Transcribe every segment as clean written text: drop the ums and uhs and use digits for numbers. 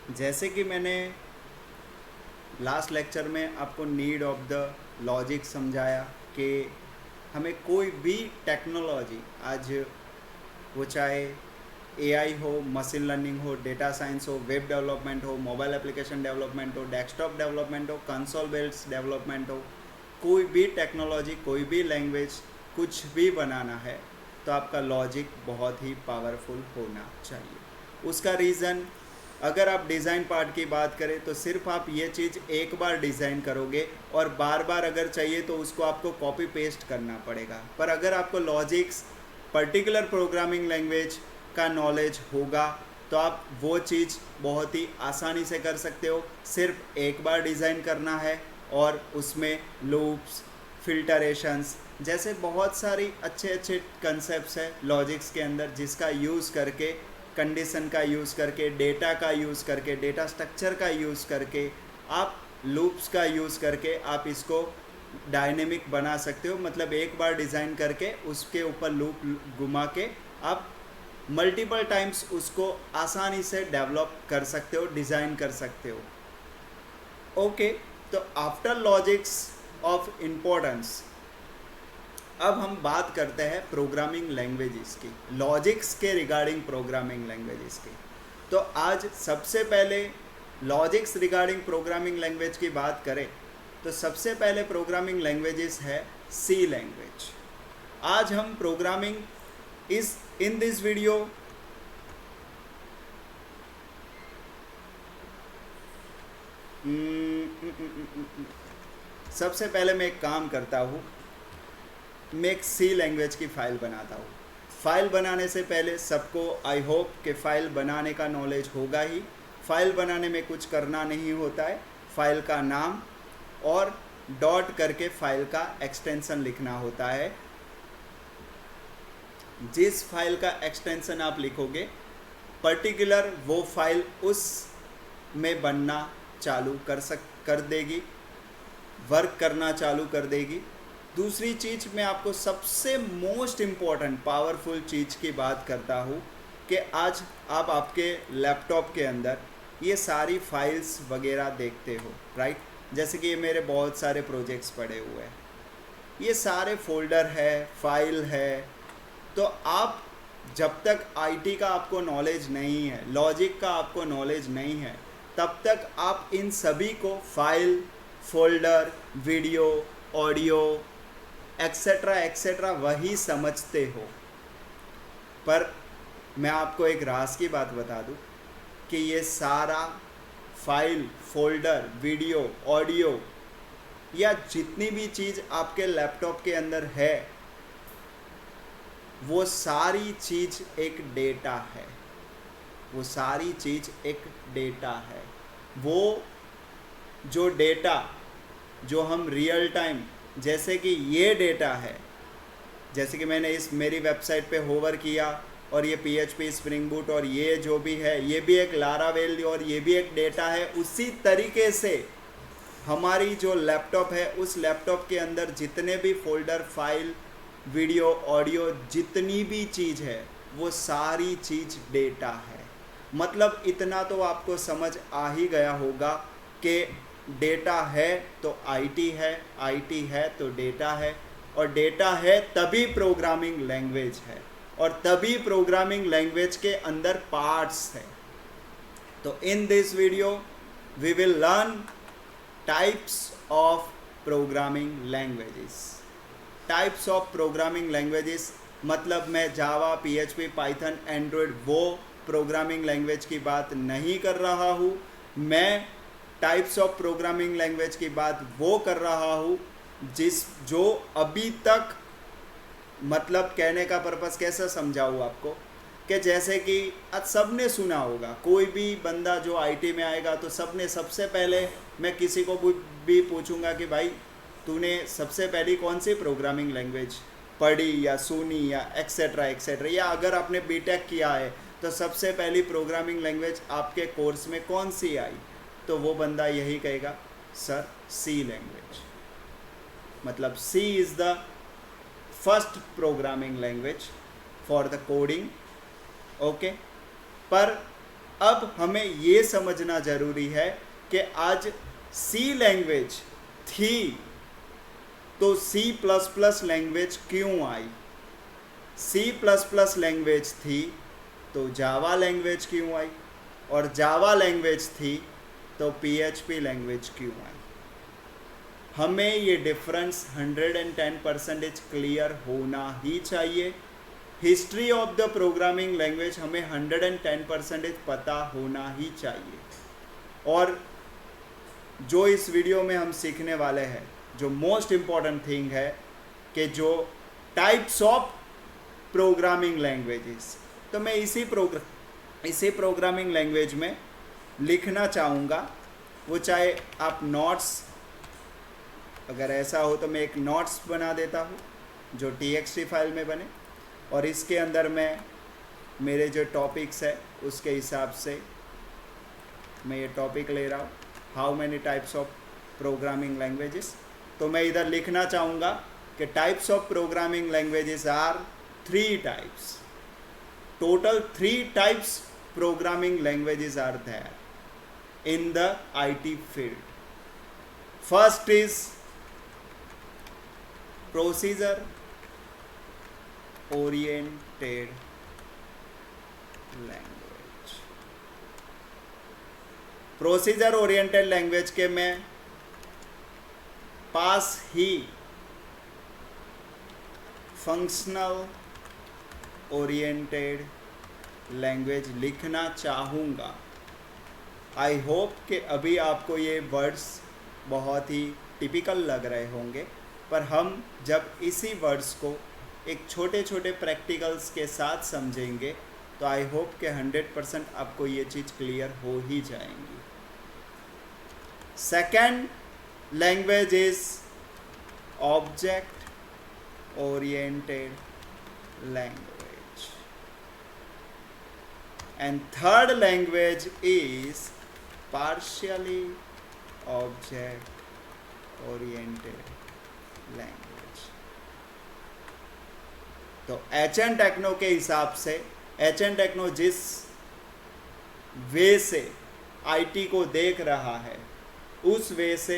जैसे कि मैंने लास्ट लेक्चर में आपको नीड ऑफ द लॉजिक समझाया कि हमें कोई भी टेक्नोलॉजी आज, वो चाहे एआई हो, मशीन लर्निंग हो, डेटा साइंस हो, वेब डेवलपमेंट हो, मोबाइल एप्लीकेशन डेवलपमेंट हो, डेस्कटॉप डेवलपमेंट हो, कंसोल बेस्ड डेवलपमेंट हो, कोई भी टेक्नोलॉजी, कोई भी लैंग्वेज, कुछ भी बनाना है तो आपका लॉजिक बहुत ही पावरफुल होना चाहिए। उसका रीज़न, अगर आप डिज़ाइन पार्ट की बात करें तो सिर्फ आप ये चीज़ एक बार डिज़ाइन करोगे और बार बार अगर चाहिए तो उसको आपको कॉपी पेस्ट करना पड़ेगा। पर अगर आपको लॉजिक्स, पर्टिकुलर प्रोग्रामिंग लैंग्वेज का नॉलेज होगा तो आप वो चीज़ बहुत ही आसानी से कर सकते हो। सिर्फ एक बार डिज़ाइन करना है और उसमें लूप्स, फिल्टरेशंस जैसे बहुत सारी अच्छे अच्छे कंसेप्ट्स हैं लॉजिक्स के अंदर, जिसका यूज़ करके, कंडीशन का यूज़ करके, डेटा का यूज़ करके, डेटा स्ट्रक्चर का यूज़ करके, आप लूप्स का यूज़ करके आप इसको डायनेमिक बना सकते हो। मतलब एक बार डिज़ाइन करके उसके ऊपर लूप घुमा के आप मल्टीपल टाइम्स उसको आसानी से डेवलप कर सकते हो, डिज़ाइन कर सकते हो। ओके, तो आफ्टर लॉजिक्स ऑफ इम्पोर्टेंस, अब हम बात करते हैं प्रोग्रामिंग लैंग्वेजेस की, लॉजिक्स के रिगार्डिंग प्रोग्रामिंग लैंग्वेजेस की। तो आज सबसे पहले लॉजिक्स रिगार्डिंग प्रोग्रामिंग लैंग्वेज की बात करें तो सबसे पहले प्रोग्रामिंग लैंग्वेजेस है सी लैंग्वेज। आज हम प्रोग्रामिंग इस इन दिस वीडियो सबसे पहले मैं एक काम करता हूँ, मैं एक सी लैंग्वेज की फ़ाइल बनाता हूँ। फ़ाइल बनाने से पहले सबको आई होप कि फ़ाइल बनाने का नॉलेज होगा ही। फ़ाइल बनाने में कुछ करना नहीं होता है, फ़ाइल का नाम और डॉट करके फ़ाइल का एक्सटेंशन लिखना होता है। जिस फाइल का एक्सटेंशन आप लिखोगे पर्टिकुलर वो फाइल उस में बनना चालू कर देगी, वर्क करना चालू कर देगी। दूसरी चीज़, मैं आपको सबसे मोस्ट इम्पॉर्टेंट पावरफुल चीज़ की बात करता हूँ कि आज आप आपके लैपटॉप के अंदर ये सारी फाइल्स वगैरह देखते हो, राइट। जैसे कि ये मेरे बहुत सारे प्रोजेक्ट्स पड़े हुए हैं, ये सारे फोल्डर है, फाइल है। तो आप जब तक आईटी का आपको नॉलेज नहीं है, लॉजिक का आपको नॉलेज नहीं है, तब तक आप इन सभी को file, folder, video, audio etcetera etcetera वही समझते हो। पर मैं आपको एक राज की बात बता दूं कि ये सारा फाइल, फोल्डर, वीडियो, ऑडियो या जितनी भी चीज़ आपके लैपटॉप के अंदर है, वो सारी चीज़ एक डेटा है। वो सारी चीज़ एक डेटा है। वो जो डेटा जो हम रियल टाइम, जैसे कि ये डेटा है, जैसे कि मैंने इस मेरी वेबसाइट पे होवर किया और ये PHP, स्प्रिंग बूट और ये जो भी है ये भी एक लारावेल और ये भी एक डेटा है। उसी तरीके से हमारी जो लैपटॉप है, उस लैपटॉप के अंदर जितने भी फोल्डर, फाइल, वीडियो, ऑडियो, जितनी भी चीज़ है वो सारी चीज़ डेटा है। मतलब इतना तो आपको समझ आ ही गया होगा कि डेटा है तो आईटी है, आईटी है तो डेटा है, और डेटा है तभी प्रोग्रामिंग लैंग्वेज है, और तभी प्रोग्रामिंग लैंग्वेज के अंदर पार्ट्स है। तो in this video we will learn types of programming languages. Types of programming languages मतलब मैं जावा, PHP, पाइथन, एंड्रॉयड वो प्रोग्रामिंग लैंग्वेज की बात नहीं कर रहा हूँ। मैं टाइप्स ऑफ प्रोग्रामिंग लैंग्वेज की बात वो कर रहा हूँ जो अभी तक, मतलब कहने का पर्पस कैसा समझाऊँ आपको, कि जैसे कि आज सब ने सुना होगा, कोई भी बंदा जो आईटी में आएगा तो सब ने, सबसे पहले मैं किसी को भी पूछूंगा कि भाई तूने सबसे पहली कौन सी प्रोग्रामिंग लैंग्वेज पढ़ी या सुनी या एक्सेट्रा एक्सेट्रा, या अगर आपने बीटेक किया है तो सबसे पहली प्रोग्रामिंग लैंग्वेज आपके कोर्स में कौन सी आई, तो वो बंदा यही कहेगा सर सी लैंग्वेज। मतलब C is the first programming language for the coding. Okay, पर अब हमें ये समझना ज़रूरी है कि आज सी लैंग्वेज थी तो C++ लैंग्वेज क्यों आई, C++ लैंग्वेज थी तो जावा लैंग्वेज क्यों आई, और जावा लैंग्वेज थी तो PHP लैंग्वेज क्यों आई। हमें ये डिफरेंस 110% क्लियर होना ही चाहिए। History of the programming language हमें 110% पता होना ही चाहिए। और जो इस वीडियो में हम सीखने वाले हैं, जो मोस्ट इम्पॉर्टेंट थिंग है कि जो टाइप्स ऑफ प्रोग्रामिंग लैंग्वेजेस, तो मैं इसी प्रोग्रामिंग लैंग्वेज में लिखना चाहूँगा। वो चाहे आप नोट्स, अगर ऐसा हो तो मैं एक नोट्स बना देता हूँ जो TXT फाइल में बने, और इसके अंदर मैं मेरे जो टॉपिक्स है उसके हिसाब से मैं ये टॉपिक ले रहा हूँ, how many types of programming languages. तो मैं इधर लिखना चाहूँगा कि types of programming languages are 3 types, total 3 types programming languages are there in the IT field. First is procedure oriented language. Procedure oriented language के मैं पास ही फंक्शनल ओरिएंटेड लैंग्वेज लिखना चाहूँगा। आई होप कि अभी आपको ये वर्ड्स बहुत ही टिपिकल लग रहे होंगे, पर हम जब इसी वर्ड्स को एक छोटे छोटे प्रैक्टिकल्स के साथ समझेंगे तो आई होप कि 100% आपको ये चीज़ क्लियर हो ही जाएंगी। Second language is object oriented language, and third language is partially object oriented language. तो HN टेक्नो के हिसाब से, HN टेक्नो जिस वे से IT को देख रहा है उस वे से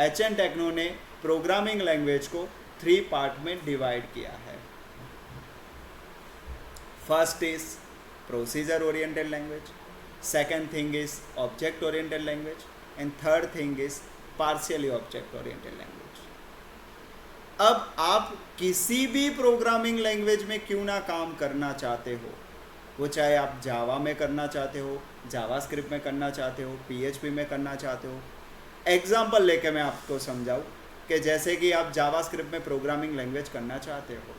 HN टेक्नो ने प्रोग्रामिंग लैंग्वेज को 3 पार्ट में डिवाइड किया है। First is procedure oriented language, second thing is object oriented language, and third thing is partially object oriented language. अब आप किसी भी प्रोग्रामिंग लैंग्वेज में क्यों ना काम करना चाहते हो, वो चाहे आप जावा में करना चाहते हो, जावास्क्रिप्ट में करना चाहते हो, PHP में करना चाहते हो। एग्जाम्पल लेके मैं आपको समझाऊँ कि जैसे कि आप जावास्क्रिप्ट में प्रोग्रामिंग लैंग्वेज करना चाहते हो,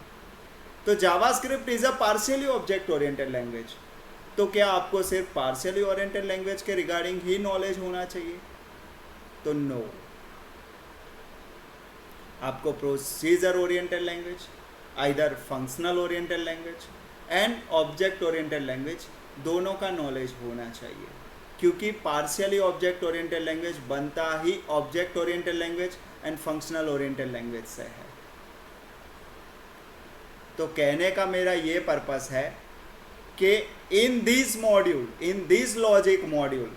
तो JavaScript is a partially object oriented language. तो क्या आपको सिर्फ पार्शियली ओरिएंटेड लैंग्वेज के रिगार्डिंग ही नॉलेज होना चाहिए? तो नो, आपको procedure oriented language, either functional oriented language and object oriented language दोनों का नॉलेज होना चाहिए, क्योंकि पार्शियली ऑब्जेक्ट ओरिएंटेड लैंग्वेज बनता ही object oriented language and functional oriented language से है। तो कहने का मेरा ये पर्पस है कि in this module, in this logic module,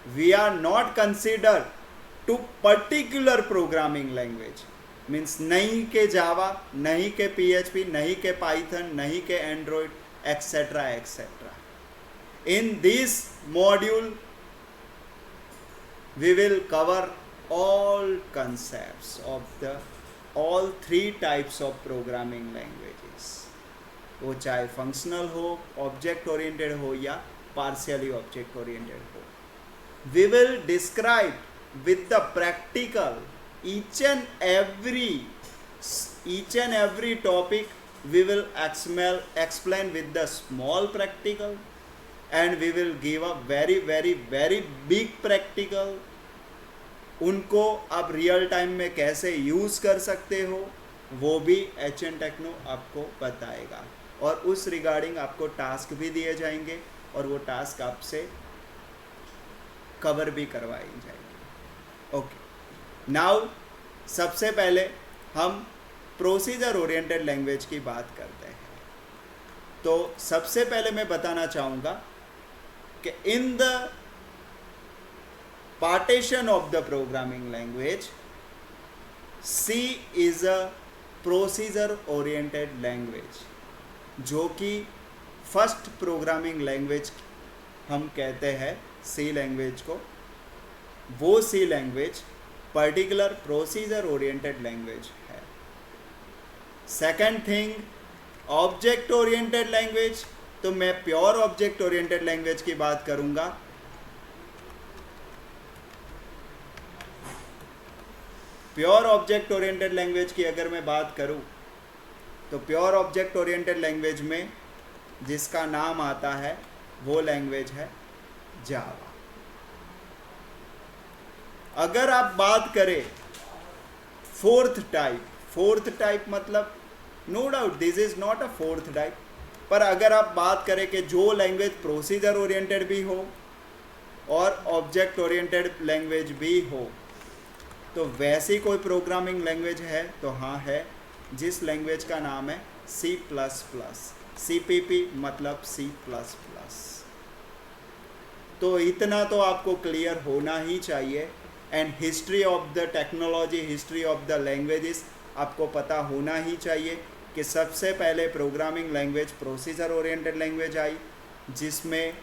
we are not consider to particular programming language, means नहीं के जावा, नहीं के PHP, नहीं के पाइथन, नहीं के Android, etcetera etcetera. In this module we will cover all concepts of the all 3 types of programming languages, वो चाहे फंक्शनल हो, ऑब्जेक्ट ओरिएंटेड हो या पार्शियली ऑब्जेक्ट ओरिएंटेड हो। We will describe with the practical each and every topic we will explain with the small practical, and we will give a very very very big practical। उनको आप real time में कैसे use कर सकते हो वो भी HN टेक्नो आपको बताएगा, और उस रिगार्डिंग आपको टास्क भी दिए जाएंगे और वो टास्क आपसे कवर भी करवाई जाएगी। ओके, नाउ सबसे पहले हम प्रोसीजर ओरिएंटेड लैंग्वेज की बात करते हैं। तो सबसे पहले मैं बताना चाहूँगा कि in the partition of the programming language, C is a procedure oriented language, जो कि फर्स्ट प्रोग्रामिंग लैंग्वेज हम कहते हैं सी लैंग्वेज को, वो C language particular procedure oriented language है। Second thing, object oriented language, तो मैं प्योर ऑब्जेक्ट ओरिएंटेड लैंग्वेज की बात करूंगा। प्योर ऑब्जेक्ट ओरिएंटेड लैंग्वेज की अगर मैं बात करूं तो प्योर ऑब्जेक्ट ओरिएंटेड लैंग्वेज में जिसका नाम आता है वो लैंग्वेज है जावा। अगर आप बात करें फोर्थ टाइप मतलब no doubt this is not a fourth type, पर अगर आप बात करें कि जो लैंग्वेज प्रोसीजर ओरिएंटेड भी हो और ऑब्जेक्ट ओरिएंटेड लैंग्वेज भी हो, तो वैसी कोई प्रोग्रामिंग लैंग्वेज है तो हाँ है, जिस लैंग्वेज का नाम है C++। CPP मतलब C++। तो इतना तो आपको क्लियर होना ही चाहिए। And history of the technology, history of the languages आपको पता होना ही चाहिए कि सबसे पहले programming language procedure oriented language आई, जिसमें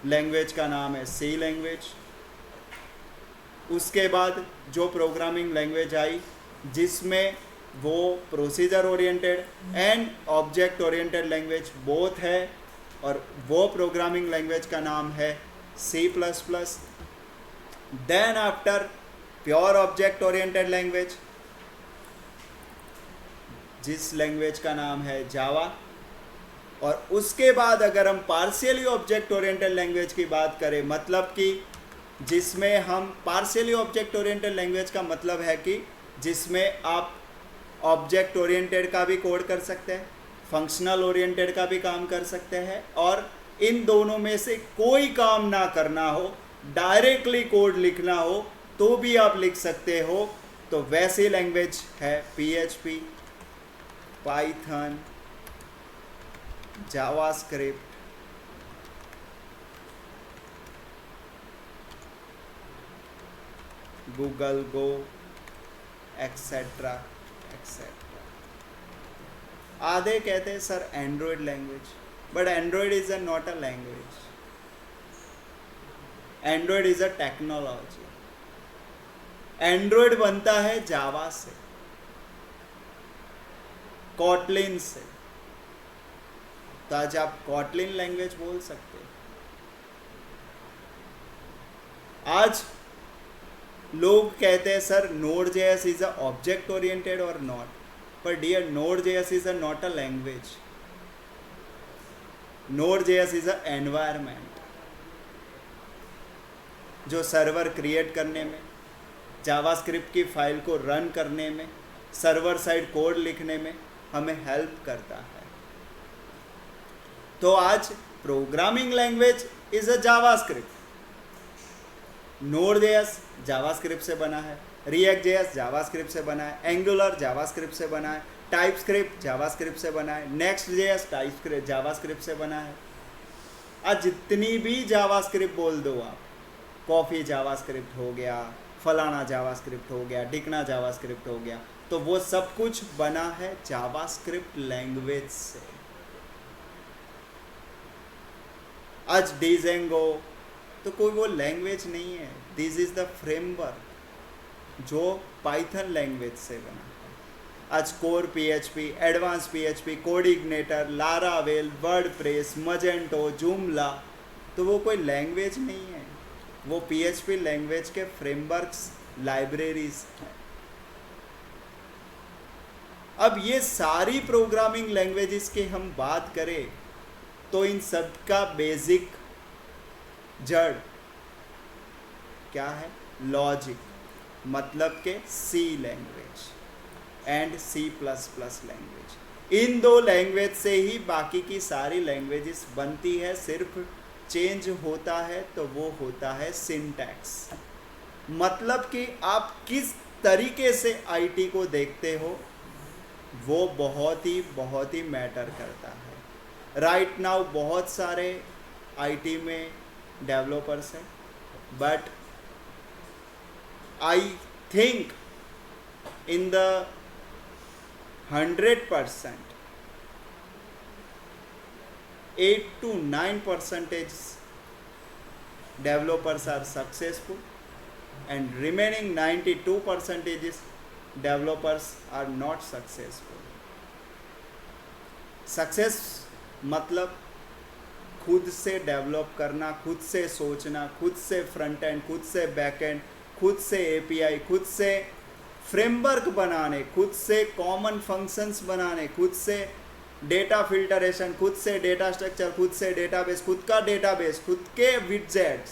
लैंग्वेज का नाम है C लैंग्वेज। उसके बाद जो प्रोग्रामिंग लैंग्वेज आई जिसमें वो procedure oriented and object oriented language both है, और वो प्रोग्रामिंग लैंग्वेज का नाम है C++। Then after pure object oriented language, जिस लैंग्वेज का नाम है जावा। और उसके बाद अगर हम पार्शियली ऑब्जेक्ट ओरिएंटेड लैंग्वेज की बात करें, मतलब कि जिसमें हम पार्शियली ऑब्जेक्ट ओरिएंटेड लैंग्वेज का मतलब है कि जिसमें आप ऑब्जेक्ट ओरिएंटेड का भी कोड कर सकते हैं, फंक्शनल ओरिएंटेड का भी काम कर सकते हैं, और इन दोनों में से कोई काम ना करना हो, डायरेक्टली कोड लिखना हो तो भी आप लिख सकते हो। तो वैसी लैंग्वेज है PHP, पाइथन, जावास्क्रिप्ट, गूगल गो, एक्सेट्रा एक्सेट्रा। आधे कहते हैं sir Android language, but Android is not a language, Android is a technology. Android बनता है जावा से, कॉटलिन से, तो आज आप कॉटलिन लैंग्वेज बोल सकते हैं। आज लोग कहते हैं sir Node.js is a object oriented और नॉट, पर dear Node.js is a not a language, Node.js is a environment जो सर्वर क्रिएट करने में, जावास्क्रिप्ट की फाइल को रन करने में, सर्वर साइड कोड लिखने में हमें हेल्प करता है। तो आज programming language is a JavaScript, Node.js JavaScript से बना है, React.js जावास्क्रिप्ट से बना है, एंगुलर जावास्क्रिप्ट से बना है, टाइपस्क्रिप्ट जावास्क्रिप्ट से बना है, Next.js टाइपस्क्रिप्ट जावास्क्रिप्ट से बना है। आज जितनी भी जावास्क्रिप्ट बोल दो आप, कॉफ़ी जावास्क्रिप्ट हो गया, फलाना जावास्क्रिप्ट हो गया, ढिकना जावास्क्रिप्ट हो गया, तो वो सब कुछ बना है जावास्क्रिप्ट लैंग्वेज से। आज Django तो कोई वो लैंग्वेज नहीं है, दिस इज द फ्रेमवर्क जो पाइथन लैंग्वेज से बना है। आज core PHP, advance PHP, कोडिग्नेटर, Laravel, WordPress, Magento, Joomla, तो वो कोई लैंग्वेज नहीं है, वो PHP लैंग्वेज के फ्रेमवर्क्स, लाइब्रेरीज हैं। अब ये सारी प्रोग्रामिंग लैंग्वेजेस की हम बात करें तो इन सब का बेसिक जड़ क्या है? लॉजिक, मतलब के C language and C++ language. इन दो लैंग्वेज से ही बाकी की सारी लैंग्वेजेस बनती है, सिर्फ चेंज होता है तो वो होता है सिंटैक्स, मतलब कि आप किस तरीके से IT को देखते हो वो बहुत ही मैटर करता है। राइट नाउ बहुत सारे आईटी में डेवलपर्स हैं, but I think in the 100%, 8 to 9% developers are successful, and remaining 92% is developers are not successful. Success मतलब खुद से डेवलप करना, खुद से सोचना, खुद से फ्रंट एंड, खुद से बैक एंड, खुद से एपीआई, खुद से फ्रेमवर्क बनाने, खुद से कॉमन फंक्शंस बनाने, खुद से डेटा फिल्टरेशन, खुद से डेटा स्ट्रक्चर, खुद से डेटाबेस, खुद का डेटाबेस, खुद के विडजेट्स,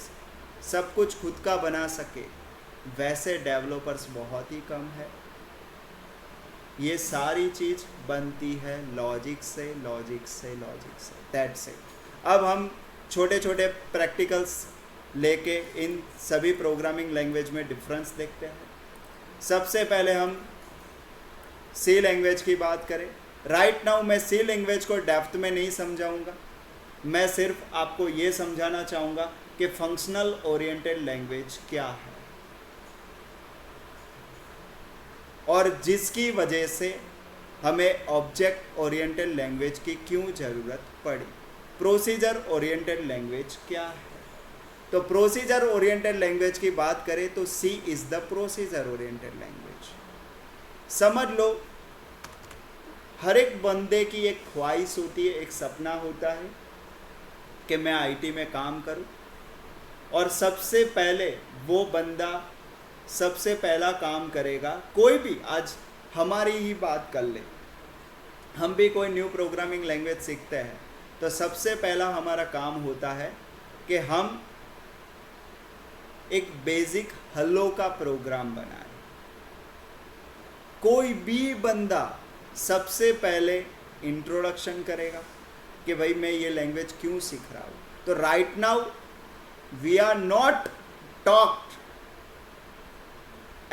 सब कुछ खुद का बना सके, वैसे डेवलपर्स बहुत ही कम है। ये सारी चीज़ बनती है लॉजिक से, लॉजिक से, लॉजिक से, दैट्स इट। अब हम छोटे छोटे प्रैक्टिकल्स लेके इन सभी प्रोग्रामिंग लैंग्वेज में डिफरेंस देखते हैं। सबसे पहले हम सी लैंग्वेज की बात करें। राइट नाउ मैं सी लैंग्वेज को डेप्थ में नहीं समझाऊंगा, मैं सिर्फ आपको ये समझाना चाहूँगा कि फंक्शनल ओरिएंटेड लैंग्वेज क्या है और जिसकी वजह से हमें ऑब्जेक्ट ओरिएंटेड लैंग्वेज की क्यों ज़रूरत पड़ी। प्रोसीजर ओरिएंटेड लैंग्वेज क्या है? तो प्रोसीजर ओरिएंटेड लैंग्वेज की बात करें तो C is the procedure oriented language. समझ लो, हर एक बंदे की एक ख्वाहिश होती है, एक सपना होता है कि मैं आईटी में काम करूं, और सबसे पहले वो बंदा सबसे पहला काम करेगा, कोई भी, आज हमारी ही बात कर ले, हम भी कोई न्यू प्रोग्रामिंग लैंग्वेज सीखते हैं तो सबसे पहला हमारा काम होता है कि हम एक बेसिक हेलो का प्रोग्राम बनाएं। कोई भी बंदा सबसे पहले इंट्रोडक्शन करेगा कि भाई मैं ये लैंग्वेज क्यों सीख रहा हूँ। तो right now we are not talked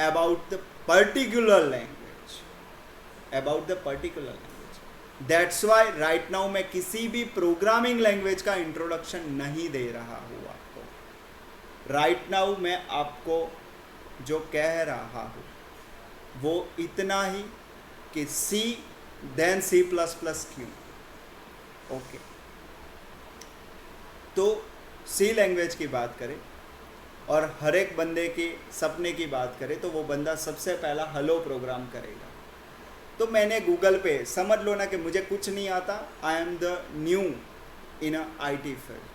about the particular language, about the particular language. That's why right now मैं किसी भी प्रोग्रामिंग लैंग्वेज का इंट्रोडक्शन नहीं दे रहा हूँ आपको। राइट नाउ मैं आपको जो कह रहा हूँ वो इतना ही कि C then C++ क्यों। ओके, तो C लैंग्वेज की बात करें और हर एक बंदे के सपने की बात करें तो वो बंदा सबसे पहला हेलो प्रोग्राम करेगा। तो मैंने गूगल पे, समझ लो ना कि मुझे कुछ नहीं आता, I am the new in IT field,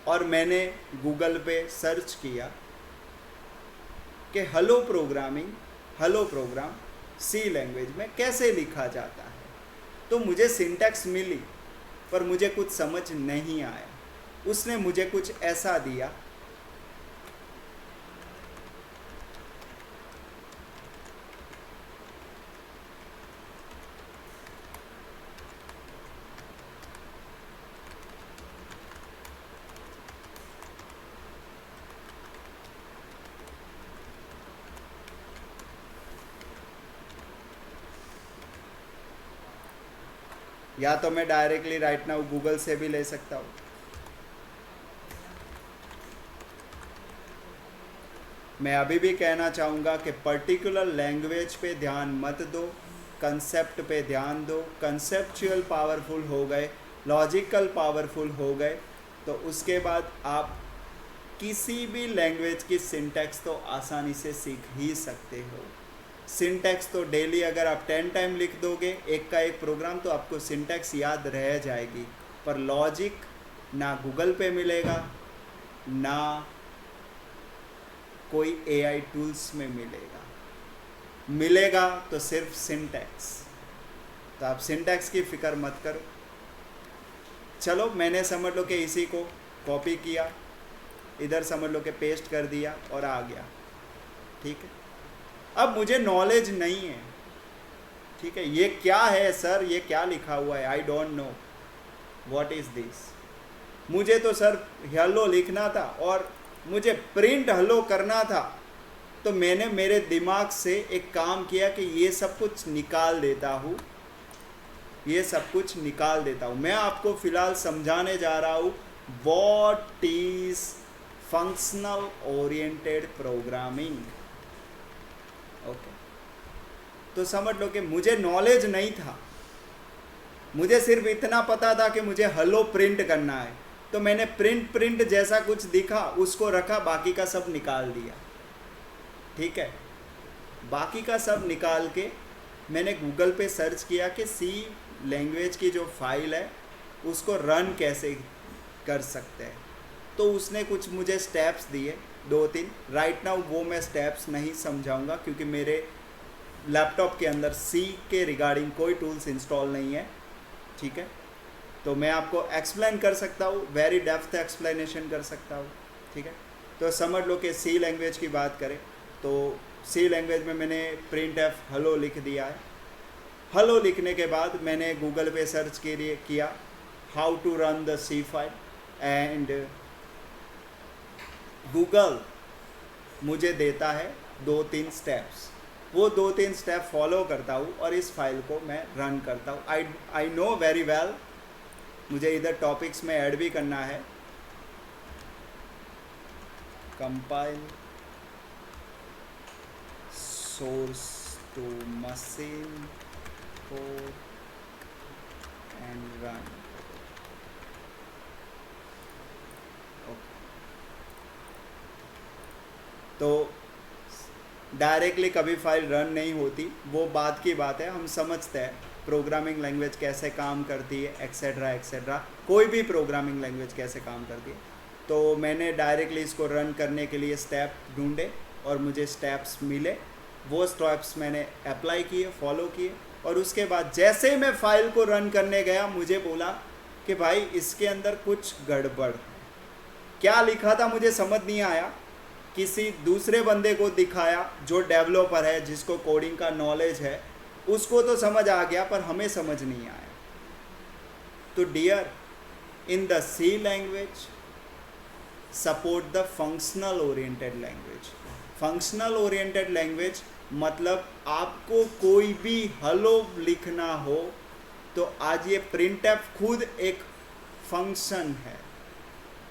और मैंने गूगल पे सर्च किया कि हेलो प्रोग्राम सी लैंग्वेज में कैसे लिखा जाता है। तो मुझे सिंटैक्स मिली पर मुझे कुछ समझ नहीं आया। उसने मुझे कुछ ऐसा दिया, या तो मैं डायरेक्टली राइट नाउ गूगल से भी ले सकता हूँ। मैं अभी भी कहना चाहूँगा कि पर्टिकुलर लैंग्वेज पे ध्यान मत दो, कंसेप्ट पे ध्यान दो। कंसेप्चुअल पावरफुल हो गए, लॉजिकल पावरफुल हो गए, तो उसके बाद आप किसी भी लैंग्वेज की सिंटैक्स तो आसानी से सीख ही सकते हो। सिंटैक्स तो डेली अगर आप 10 टाइम लिख दोगे एक का एक प्रोग्राम तो आपको सिंटैक्स याद रह जाएगी, पर लॉजिक ना गूगल पे मिलेगा ना कोई एआई टूल्स में मिलेगा तो सिर्फ सिंटैक्स। तो आप सिंटैक्स की फ़िक्र मत करो। चलो, मैंने समझ लो कि इसी को कॉपी किया, इधर समझ लो कि पेस्ट कर दिया और आ गया, ठीक है। अब मुझे नॉलेज नहीं है, ठीक है, ये क्या है सर, ये क्या लिखा हुआ है, I don't know what is this. मुझे तो सर हेलो लिखना था और मुझे प्रिंट हेलो करना था, तो मैंने मेरे दिमाग से एक काम किया कि ये सब कुछ निकाल देता हूँ ये सब कुछ निकाल देता हूँ। मैं आपको फिलहाल समझाने जा रहा हूँ what is functional oriented programming. Okay, तो समझ लो कि मुझे नॉलेज नहीं था, मुझे सिर्फ इतना पता था कि मुझे हेलो प्रिंट करना है, तो मैंने प्रिंट जैसा कुछ दिखा उसको रखा, बाकी का सब निकाल दिया। ठीक है, बाकी का सब निकाल के मैंने गूगल पे सर्च किया कि सी लैंग्वेज की जो फाइल है उसको रन कैसे कर सकते हैं, तो उसने कुछ मुझे स्टेप्स दिए 2-3। राइट नाउ वो मैं स्टेप्स नहीं समझाऊंगा क्योंकि मेरे लैपटॉप के अंदर सी के रिगार्डिंग कोई टूल्स इंस्टॉल नहीं है। ठीक है, तो मैं आपको एक्सप्लेन कर सकता हूँ, वेरी डेप्थ एक्सप्लेनेशन कर सकता हूँ। ठीक है, तो समझ लो कि सी लैंग्वेज की बात करें तो सी लैंग्वेज में मैंने प्रिंट एफ हेलो लिख दिया है। हेलो लिखने के बाद मैंने गूगल पे सर्च के लिए किया how to run the C file, and Google मुझे देता है 2-3 स्टेप्स। वो 2-3 स्टेप फॉलो करता हूँ और इस फाइल को मैं रन करता हूँ। आई नो वेरी वेल, मुझे इधर टॉपिक्स में ऐड भी करना है, compile source to machine code and run. तो डायरेक्टली कभी फाइल रन नहीं होती, वो बात की बात है, हम समझते हैं प्रोग्रामिंग लैंग्वेज कैसे काम करती है एक्सेट्रा एक्सेट्रा, कोई भी प्रोग्रामिंग लैंग्वेज कैसे काम करती है। तो मैंने डायरेक्टली इसको रन करने के लिए स्टेप ढूंढे और मुझे स्टेप्स मिले, वो स्टेप्स मैंने अप्लाई किए, फॉलो किए, और उसके बाद जैसे ही मैं फाइल को रन करने गया मुझे बोला कि भाई इसके अंदर कुछ गड़बड़ है। क्या लिखा था मुझे समझ नहीं आया, किसी दूसरे बंदे को दिखाया जो डेवलपर है, जिसको कोडिंग का नॉलेज है, उसको तो समझ आ गया पर हमें समझ नहीं आया। तो dear, in the C language support the functional oriented language. Functional oriented language मतलब आपको कोई भी हेलो लिखना हो तो आज ये प्रिंटएफ खुद एक फंक्शन है,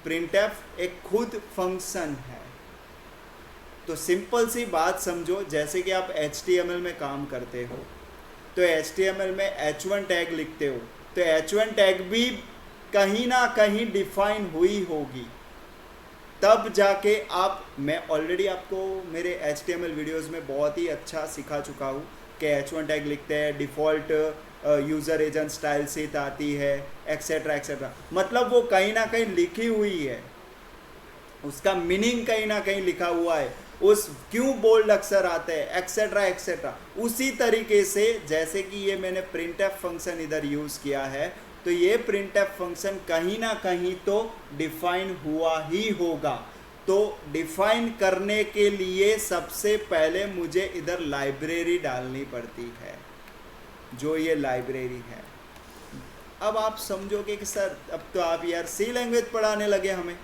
प्रिंटएफ एक खुद फंक्शन है। तो सिंपल सी बात समझो, जैसे कि आप HTML में काम करते हो तो HTML में H1 टैग लिखते हो तो H1 टैग भी कहीं ना कहीं डिफाइन हुई होगी, तब जाके आप, मैं ऑलरेडी आपको मेरे HTML वीडियोस में बहुत ही अच्छा सिखा चुका हूँ कि H1 टैग लिखते हैं, default user agent style seat आती है, एक्सेट्रा एक्सेट्रा। मतलब वो कहीं ना कहीं लिखी हुई है, उसका मीनिंग कहीं ना कहीं लिखा हुआ है, उस क्यों बोल्ड अक्षर आते हैं, एक्सेट्रा एक्सेट्रा। उसी तरीके से जैसे कि ये मैंने प्रिंटएफ फंक्शन इधर यूज़ किया है, तो ये प्रिंटएफ फंक्शन कहीं ना कहीं तो डिफाइन हुआ ही होगा। तो डिफाइन करने के लिए सबसे पहले मुझे इधर लाइब्रेरी डालनी पड़ती है, जो ये लाइब्रेरी है। अब आप समझोगे कि सर अब तो आप यार सी लैंग्वेज पढ़ाने लगे हमें।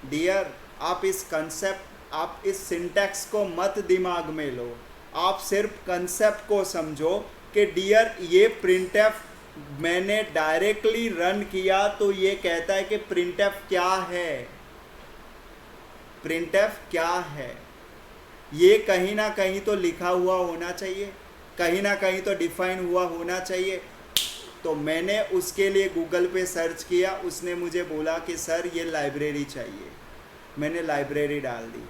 डियर, आप इस कंसेप्ट, आप इस सिंटैक्स को मत दिमाग में लो, आप सिर्फ कंसेप्ट को समझो कि डियर ये प्रिंटएफ मैंने डायरेक्टली रन किया तो ये कहता है कि प्रिंटएफ क्या है, प्रिंटएफ क्या है, ये कहीं ना कहीं तो लिखा हुआ होना चाहिए, कहीं ना कहीं तो डिफाइन हुआ होना चाहिए। तो मैंने उसके लिए गूगल पे सर्च किया, उसने मुझे बोला कि सर ये लाइब्रेरी चाहिए, मैंने लाइब्रेरी डाल दी।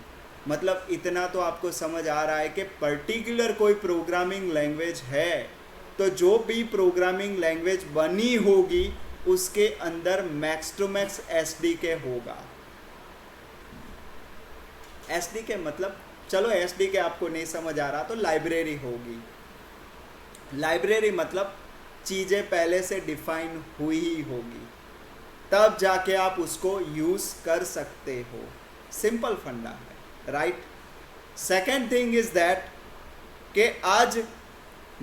मतलब इतना तो आपको समझ आ रहा है कि पर्टिकुलर कोई प्रोग्रामिंग लैंग्वेज है तो जो भी प्रोग्रामिंग लैंग्वेज बनी होगी उसके अंदर मैक्स टू मैक्स SDK होगा। SDK मतलब, चलो SDK आपको नहीं समझ आ रहा तो लाइब्रेरी होगी। लाइब्रेरी मतलब चीज़ें पहले से डिफाइन हुई ही होगी, तब जाके आप उसको यूज़ कर सकते हो। सिंपल फंडा है, right. Second thing is that कि आज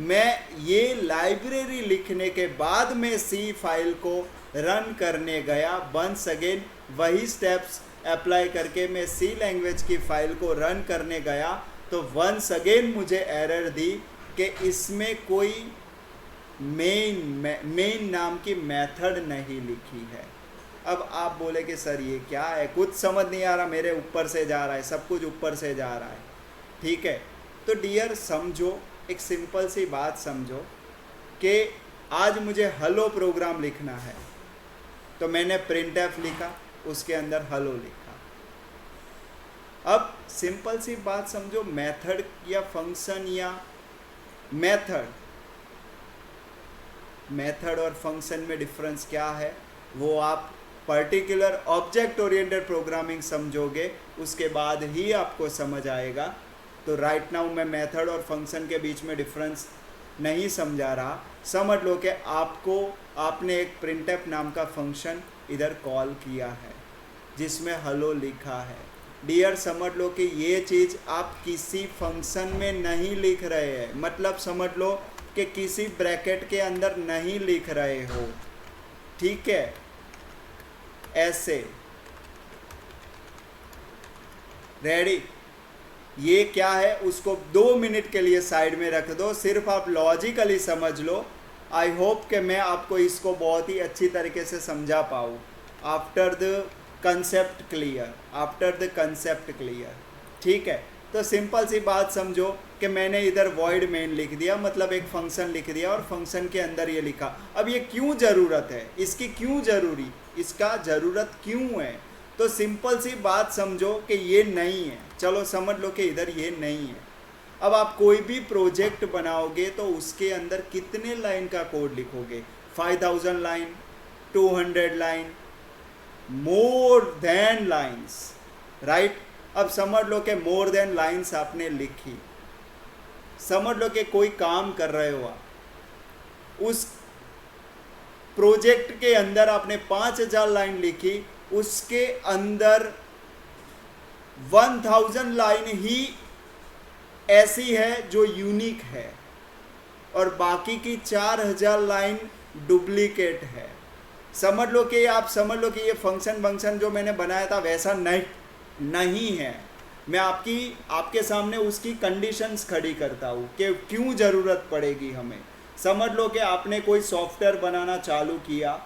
मैं ये लाइब्रेरी लिखने के बाद में सी फाइल को रन करने गया, वंस अगेन वही स्टेप्स अप्लाई करके मैं सी लैंग्वेज की फाइल को रन करने गया तो वंस अगेन मुझे एरर दी कि इसमें कोई मेन नाम की मेथड नहीं लिखी है। अब आप बोले कि सर ये क्या है, कुछ समझ नहीं आ रहा, मेरे ऊपर से जा रहा है, सब कुछ ऊपर से जा रहा है। ठीक है, तो डियर समझो, एक सिंपल सी बात समझो कि आज मुझे हेलो प्रोग्राम लिखना है, तो मैंने printf लिखा, उसके अंदर हेलो लिखा। अब सिंपल सी बात समझो, मेथड या फंक्शन या मेथड और फंक्शन में डिफरेंस क्या है वो आप पर्टिकुलर ऑब्जेक्ट ओरिएंटेड प्रोग्रामिंग समझोगे, उसके बाद ही आपको समझ आएगा। तो राइट नाउ मैं मेथड और फंक्शन के बीच में डिफरेंस नहीं समझा रहा। समझ लो कि आपने एक printf नाम का फंक्शन इधर कॉल किया है जिसमें हेलो लिखा है। डियर समझ लो कि ये चीज़ आप किसी फंक्शन में नहीं लिख रहे हैं, मतलब समझ लो कि किसी ब्रैकेट के अंदर नहीं लिख रहे हो। ठीक है, ऐसे रेडी। ये क्या है उसको 2 मिनट के लिए साइड में रख दो, सिर्फ आप लॉजिकली समझ लो। आई होप कि मैं आपको इसको बहुत ही अच्छी तरीके से समझा पाऊँ। आफ्टर द कंसेप्ट क्लियर, ठीक है। तो सिंपल सी बात समझो कि मैंने इधर वॉइड मेन लिख दिया, मतलब एक फंक्शन लिख दिया और फंक्शन के अंदर ये लिखा। अब ये क्यों ज़रूरत है, इसकी क्यों इसका ज़रूरत क्यों है? तो सिंपल सी बात समझो कि ये नहीं है, चलो समझ लो कि इधर ये नहीं है। अब आप कोई भी प्रोजेक्ट बनाओगे तो उसके अंदर कितने लाइन का कोड लिखोगे? 5000 line, 200 line, more than lines, right. अब समझ लो कि मोर देन लाइन्स आपने लिखी, समझ लो कि कोई काम कर रहे हो आप, उस प्रोजेक्ट के अंदर आपने 5000 लाइन लिखी, उसके अंदर 1000 लाइन ही ऐसी है जो यूनिक है और बाकी की 4000 लाइन डुप्लीकेट है। समझ लो कि ये फंक्शन जो मैंने बनाया था वैसा नहीं है। मैं आपके सामने उसकी कंडीशंस खड़ी करता हूँ कि क्यों ज़रूरत पड़ेगी हमें। समझ लो कि आपने कोई सॉफ्टवेयर बनाना चालू किया,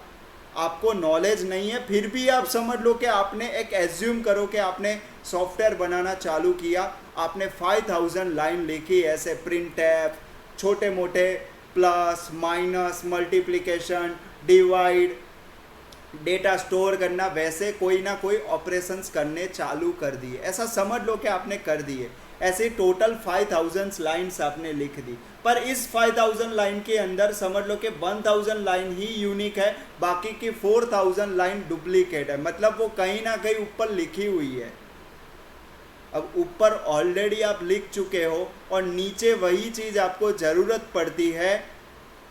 आपको नॉलेज नहीं है, फिर भी आप समझ लो कि आपने एक एज्यूम करो कि आपने सॉफ्टवेयर बनाना चालू किया, आपने 5000 लाइन लिखी, ऐसे printf, छोटे मोटे plus minus, multiplication, divide, data store करना, वैसे कोई ना कोई ऑपरेशंस करने चालू कर दिए। ऐसा समझ लो कि आपने कर दिए, ऐसे टोटल 5000 लाइन्स आपने लिख दी। पर इस 5000 लाइन के अंदर समझ लो कि 1000 लाइन ही यूनिक है, बाकी की 4000 लाइन डुप्लीकेट है, मतलब वो कहीं ना कहीं ऊपर लिखी हुई है। अब ऊपर ऑलरेडी आप लिख चुके हो और नीचे वही चीज़ आपको ज़रूरत पड़ती है,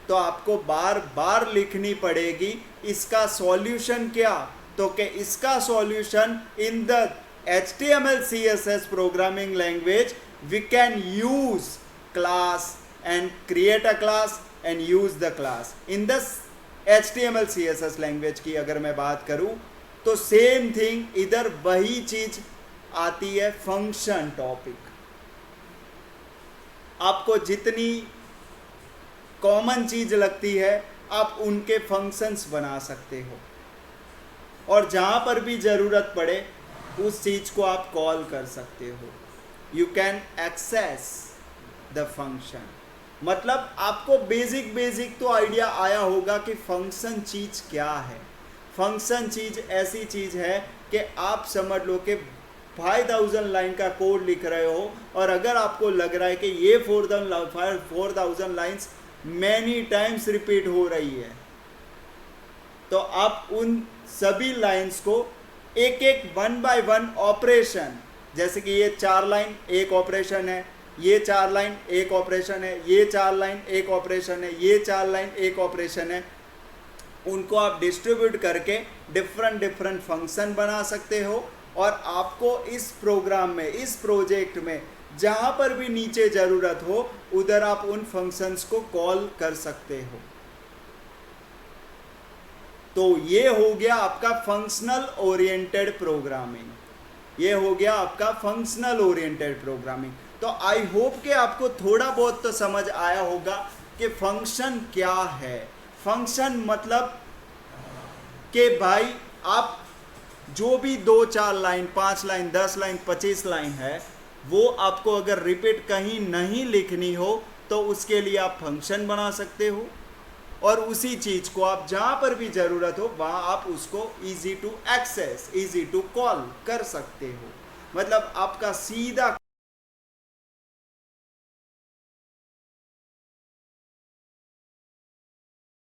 तो आपको बार बार लिखनी पड़ेगी। इसका सॉल्यूशन क्या? तो कि इसका solution in the HTML CSS programming language we can use class and create a class and use the class. In the HTML CSS language की अगर मैं बात करूं तो सेम थिंग, इधर वही चीज आती है, फंक्शन टॉपिक। आपको जितनी कॉमन चीज लगती है आप उनके फंक्शंस बना सकते हो और जहां पर भी जरूरत पड़े उस चीज को आप कॉल कर सकते हो। You can access the function. मतलब आपको बेसिक तो आइडिया आया होगा कि फंक्शन चीज क्या है। फंक्शन चीज ऐसी चीज है कि आप समझ लो कि 5000 लाइन का कोड लिख रहे हो और अगर आपको लग रहा है कि ये 4000 लाइन्स मैनी टाइम्स रिपीट हो रही है, तो आप उन सभी लाइंस को एक 1 बाय 1 ऑपरेशन, जैसे कि ये 4 लाइन एक ऑपरेशन है, ये 4 लाइन एक ऑपरेशन है, ये 4 लाइन एक ऑपरेशन है, ये 4 लाइन एक ऑपरेशन है, उनको आप डिस्ट्रीब्यूट करके डिफरेंट फंक्शन बना सकते हो। और आपको इस प्रोग्राम में, इस प्रोजेक्ट में जहां पर भी नीचे ज़रूरत हो उधर आप उन फंक्शंस को कॉल कर सकते हो। तो ये हो गया आपका फंक्शनल ओरिएंटेड प्रोग्रामिंग। ये हो गया आपका फंक्शनल ओरिएंटेड प्रोग्रामिंग। तो आई होप कि आपको थोड़ा बहुत तो समझ आया होगा कि फंक्शन क्या है। फंक्शन मतलब कि भाई आप जो भी 2-4 लाइन, 5 लाइन, 10 लाइन, 25 लाइन है, वो आपको अगर रिपीट कहीं नहीं लिखनी हो तो उसके लिए आप फंक्शन बना सकते हो, और उसी चीज को आप जहां पर भी जरूरत हो वहां आप उसको easy to access, easy to call कर सकते हो। मतलब आपका सीधा